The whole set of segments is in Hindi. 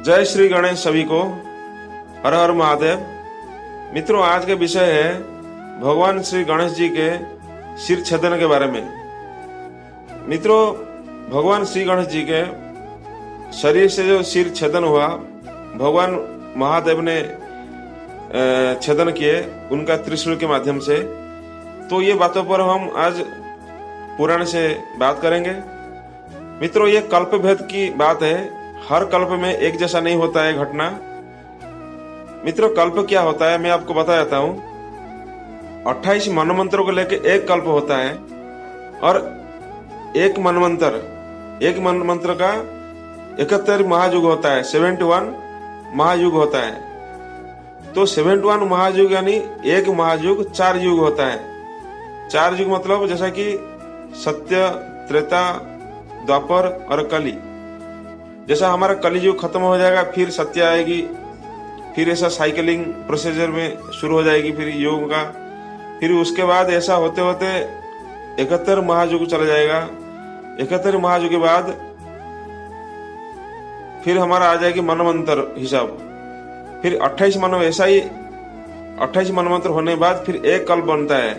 जय श्री गणेश सभी को। हर हर महादेव। मित्रों, आज के विषय है भगवान श्री गणेश जी के सिर छेदन के बारे में। मित्रों, भगवान श्री गणेश जी के शरीर से जो सिर छेदन हुआ, भगवान महादेव ने छेदन किए उनका त्रिशूल के माध्यम से। तो ये बातों पर हम आज पुराण से बात करेंगे। मित्रों, ये कल्प भेद की बात है। हर कल्प में एक जैसा नहीं होता है घटना। मित्रों, कल्प क्या होता है मैं आपको बता देता हूँ। 28 मनमंत्रों को लेकर एक कल्प होता है और एक मनमंत्र का 71 महायुग होता है, 71 महायुग होता है। तो 71 महायुग यानी एक महायुग 4 युग होता है। 4 युग मतलब जैसा कि सत्य, त्रेता, द्वापर और कली। जैसा हमारा कली युग खत्म हो जाएगा, फिर सत्य आएगी, फिर ऐसा साइकिलिंग प्रोसीजर में शुरू हो जाएगी फिर योग का। फिर उसके बाद ऐसा होते होते 71 महायुग चला जाएगा। 71 महायुग के बाद फिर हमारा आ जाएगी मनमंत्र हिसाब। फिर 28 मनमंत्र होने के बाद फिर एक कल्प बनता है।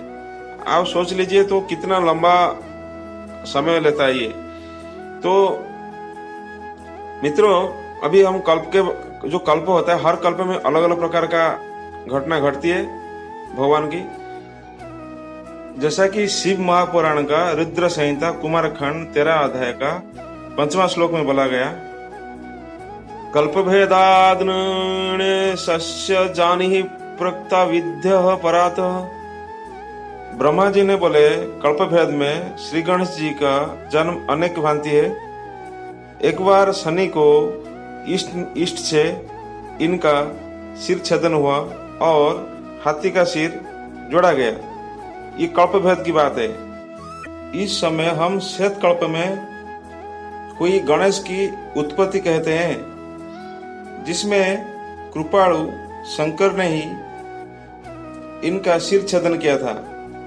आप सोच लीजिए तो कितना लंबा समय लेता है ये। तो मित्रों, अभी हम जो कल्प होता है, हर कल्प में अलग अलग प्रकार का घटना घटती है भगवान की। जैसा कि शिव महापुराण का रुद्र संहिता कुमारखंड 13 अध्याय का 5वां श्लोक में बोला गया, कल्प भेदाद सस्य जानि प्रक्ता विद्य परात। ब्रह्मा जी ने बोले कल्प भेद में श्री गणेश जी का जन्म अनेक भांति है। एक बार शनि को इष्ट से इनका सिर छेदन हुआ और हाथी का सिर जोड़ा गया। ये कल्प भेद की बात है। इस समय हम श्वेत कल्प में कोई गणेश की उत्पत्ति कहते हैं, जिसमें कृपाणु शंकर ने ही इनका सिर छेदन किया था।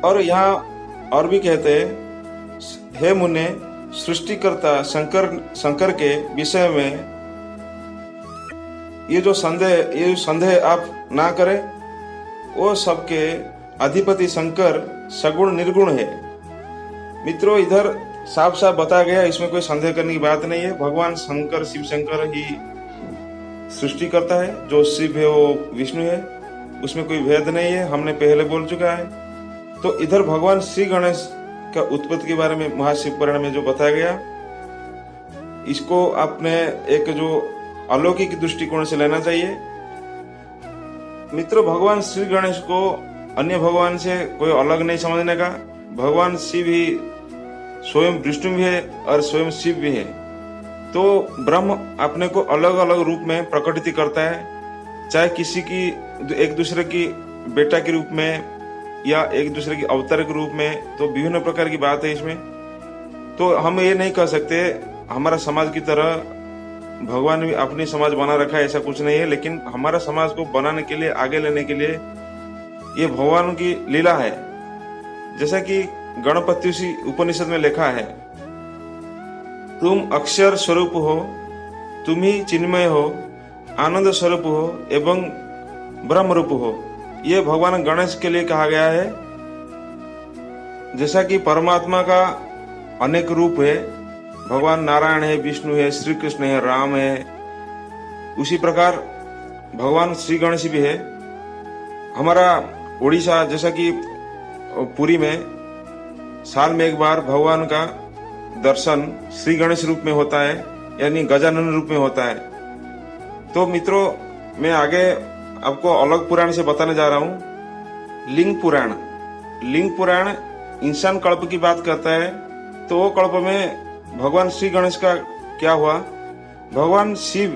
और यहाँ और भी कहते हैं, हे मुने, सृष्टिकर्ता शंकर के विषय में ये जो संदेह आप ना करें। वो सबके अधिपति शंकर सगुण निर्गुण है। मित्रों, इधर साफ साफ बताया गया, इसमें कोई संदेह करने की बात नहीं है। भगवान शंकर, शिव शंकर ही सृष्टि करता है। जो शिव है वो विष्णु है, उसमें कोई भेद नहीं है, हमने पहले बोल चुका है। तो इधर भगवान श्री गणेश का उत्पत्ति के बारे में महाशिव पुराण में जो बताया गया, इसको आपने एक जो अलौकिक दृष्टिकोण से लेना चाहिए। मित्रों, भगवान श्री गणेश को अन्य भगवान से कोई अलग नहीं समझने का। भगवान शिव ही स्वयं विष्णु भी है और स्वयं शिव भी है। तो ब्रह्म अपने को अलग अलग रूप में प्रकटित करता है, चाहे किसी की एक दूसरे की बेटा के रूप में या एक दूसरे की अवतार के रूप में। तो विभिन्न प्रकार की बात है इसमें। तो हम ये नहीं कह सकते हमारा समाज की तरह भगवान ने अपनी समाज बना रखा है, ऐसा कुछ नहीं है। लेकिन हमारा समाज को बनाने के लिए, आगे लेने के लिए ये भगवान की लीला है। जैसा कि गणपत्युषी उपनिषद में लिखा है, तुम अक्षर स्वरूप हो, तुम ही चिन्मय हो, आनंद स्वरूप हो एवं ब्रह्म रूप हो। ये भगवान गणेश के लिए कहा गया है। जैसा कि परमात्मा का अनेक रूप है, भगवान नारायण है, विष्णु है, श्री कृष्ण है, राम है, उसी प्रकार भगवान श्री गणेश भी है। हमारा उड़ीसा, जैसा कि पुरी में साल में एक बार भगवान का दर्शन श्री गणेश रूप में होता है, यानी गजानन रूप में होता है। तो मित्रों, मैं आगे आपको अलग पुराण से बताने जा रहा हूँ। लिंग पुराण इंसान कल्प की बात करता है। तो वो कल्प में भगवान श्री गणेश का क्या हुआ, भगवान शिव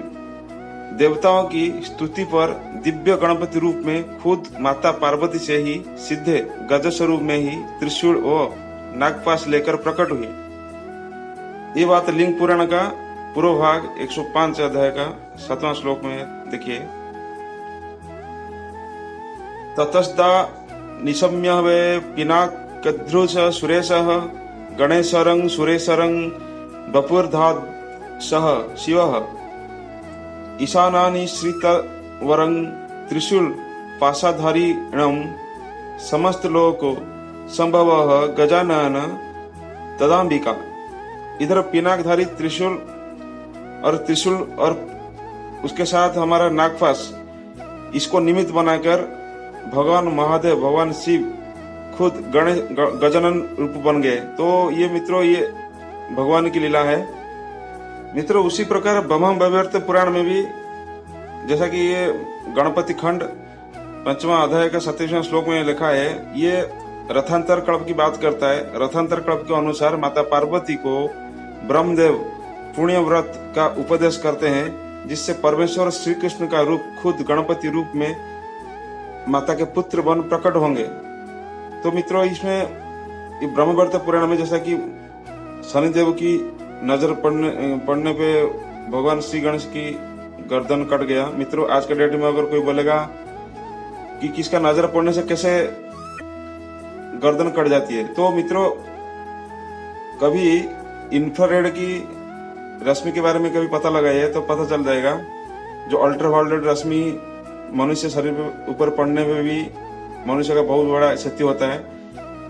देवताओं की स्तुति पर दिव्य गणपति रूप में खुद माता पार्वती से ही सीधे गज स्वरूप में ही त्रिशूल और नागपाश लेकर प्रकट हुई। ये बात लिंग पुराण का पूर्व भाग 105 अध्याय का 7वां श्लोक में देखिए, ततस्दा निशम्य वे पिनाकध्रुष सुरेशः गणेशरं सुरेशरं बपुर्धात् सह शिवः। ईशानानि श्रीतवरं त्रिशूल पाशाधारिणं समस्त लोको संभवः गजानन तदाम्बिका। इधर पिनाकधारी त्रिशूल और उसके साथ हमारा नागफास, इसको निमित्त बनाकर भगवान महादेव, भगवान शिव खुद गणेश गजानन रूप बन गए। तो ये मित्रों, ये भगवान की लीला है। मित्रों, उसी प्रकार ब्रह्म वैवर्त पुराण में भी, जैसा कि ये गणपति खंड 5वां अध्याय का 27वां श्लोक में लिखा है, ये रथांतर कल्प की बात करता है। रथांतर कल्प के अनुसार माता पार्वती को ब्रह्मदेव पुण्य व्रत का उपदेश करते हैं, जिससे परमेश्वर श्री कृष्ण का रूप खुद गणपति रूप में माता के पुत्र बन प्रकट होंगे। तो मित्रों, इसमें ब्रह्मवर्त पुराण में जैसा कि शनिदेव की नजर पड़ने पे भगवान श्री गणेश की गर्दन कट गया। मित्रों, आज के डेट में अगर कोई बोलेगा कि किसका नजर पड़ने से कैसे गर्दन कट जाती है, तो मित्रों कभी इंफ्रारेड की रश्मि के बारे में कभी पता लगाइए तो पता चल जाएगा। जो अल्ट्रावायलेट रश्मि मनुष्य शरीर के ऊपर पड़ने पे भी मनुष्य का बहुत बड़ा क्षति होता है।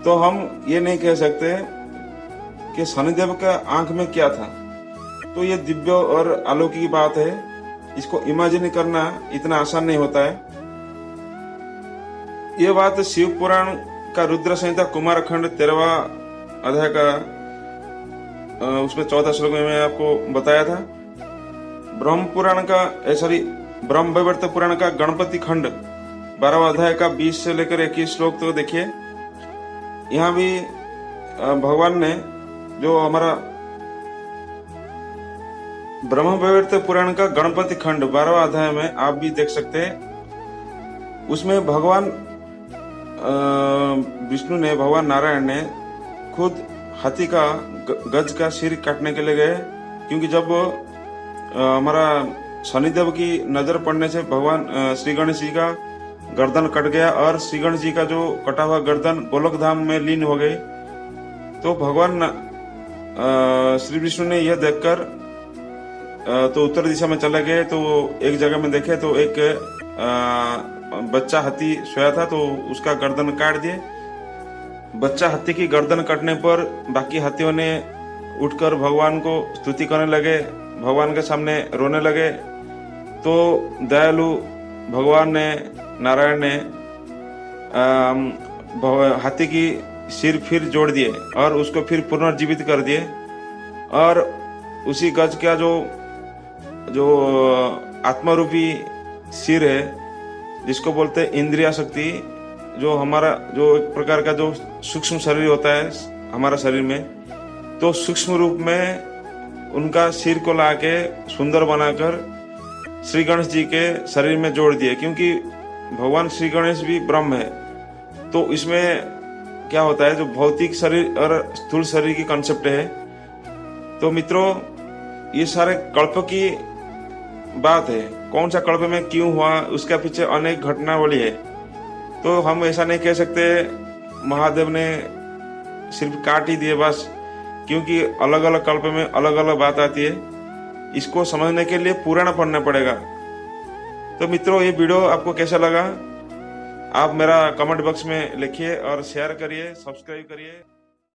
तो हम ये नहीं कह सकते कि शनिदेव का आंख में क्या था। तो ये दिव्य और अलौकिक बात है, इसको इमेजिन करना इतना आसान नहीं होता है। ये बात शिव पुराण का रुद्र संहिता कुमार खंड 13वां अध्याय का उसमें 14 श्लोक में मैं आपको बताया था। ब्रह्म वैवर्त पुराण का गणपति खंड 12वां अध्याय का 20 से लेकर 21 श्लोक तो देखिए। यहाँ भी भगवान ने जो हमारा ब्रह्म वैवर्त पुराण का गणपति खंड 12वां अध्याय में आप भी देख सकते हैं। उसमें भगवान विष्णु ने, भगवान नारायण ने खुद हाथी का गज का सिर काटने के लिए गए, क्योंकि जब हमारा शनिदेव की नजर पड़ने से भगवान श्री गणेश जी का गर्दन कट गया और श्री गणेश जी का जो कटा हुआ गर्दन गोलोक धाम में लीन हो गई। तो भगवान श्री विष्णु ने यह देखकर तो उत्तर दिशा में चले गए। तो एक जगह में देखे तो एक बच्चा हाथी सोया था, तो उसका गर्दन काट दिए। बच्चा हाथी की गर्दन कटने पर बाकी हाथियों ने उठकर भगवान को स्तुति करने लगे, भगवान के सामने रोने लगे। तो दयालु भगवान ने, नारायण ने हाथी की सिर फिर जोड़ दिए और उसको फिर पुनर्जीवित कर दिए। और उसी गज का जो आत्मरूपी सिर है, जिसको बोलते हैं इंद्रिया शक्ति, जो हमारा जो एक प्रकार का जो सूक्ष्म शरीर होता है हमारा शरीर में, तो सूक्ष्म रूप में उनका सिर को लाके सुंदर बनाकर श्री गणेश जी के शरीर में जोड़ दिए। क्योंकि भगवान श्री गणेश भी ब्रह्म है, तो इसमें क्या होता है, जो भौतिक शरीर और स्थूल शरीर की कंसेप्ट है। तो मित्रों, ये सारे कल्प की बात है, कौन सा कल्प में क्यों हुआ उसके पीछे अनेक घटनावली है। तो हम ऐसा नहीं कह सकते महादेव ने सिर्फ काट ही दिए बस, क्योंकि अलग अलग कल्प में अलग अलग बात आती है। इसको समझने के लिए पुराण पढ़ना पड़ेगा। तो मित्रों, ये वीडियो आपको कैसा लगा आप मेरा कमेंट बॉक्स में लिखिए और शेयर करिए, सब्सक्राइब करिए।